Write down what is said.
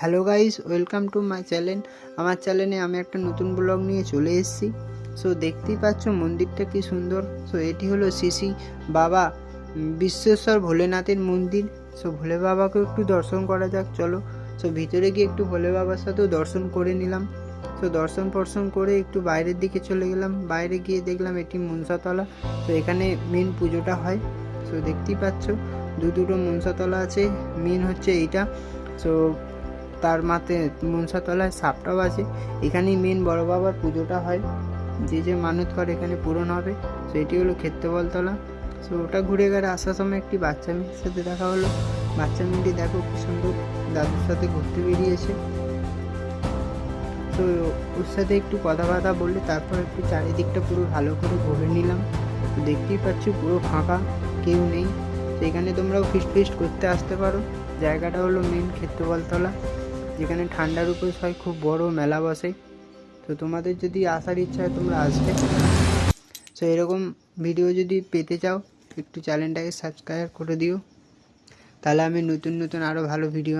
Hello guys, welcome to my channel. আমার চ্যানেলে আমি একটা নতুন ব্লগ নিয়ে চলে এসেছি। সো দেখতেই পাচ্ছ মন্দিরটা কি সুন্দর। সো এটি হলো শ্রী বাবা বিশ্বেশ্বর ভোলেনাথের মন্দির। সো ভোলে বাবাকেও একটু দর্শন করা যাক, চলো। সো ভিতরে গিয়ে একটু ভোলে বাবার সাথেও দর্শন করে নিলাম। তো দর্শন করে একটু বাইরের দিকে চলে গেলাম। বাইরে গিয়ে দেখলাম এটি মনসাতলা। তো এখানে মেন পুজোটা হয়। সো দেখতেই পাচ্ছ দুটো মনসাতলা আছে, মেন হচ্ছে এইটা। সো তার মাতে মনসাতলায় সাপটাও আছে। এখানেই মেন বড় বাবার পুজোটা হয়, যে মানত করে এখানে পূরণ হবে। সো এটি হলো ক্ষেত্রবলতলা। সো ওটা ঘুরে গেলে আসার সময় একটি বাচ্চা মেয়ের সাথে দেখা হলো। বাচ্চা মেয়েটি দেখো কি সুন্দর দাদুর সাথে ঘুরতে বেরিয়েছে। তো ওর সাথে একটু কথা বললে তারপর একটু চারিদিকটা পুরো ভালো করে ঘুরে নিলাম। তো দেখতেই পাচ্ছ পুরো ফাঁকা, কেউ নেই। তো এখানে তোমরাও ফিস্ট করতে আসতে পারো। জায়গাটা হলো মেন ক্ষেত্রবলতলা, যেখানে ঠান্ডার উপর হয়, খুব বড় মেলা বসে। তো তোমাদের যদি আসার ইচ্ছা হয় তোমরা আসবে। সো এরকম ভিডিও যদি পেতে চাও একটু চ্যানেলটাকে সাবস্ক্রাইব করে দিও, তাহলে আমি নতুন আরও ভালো ভিডিও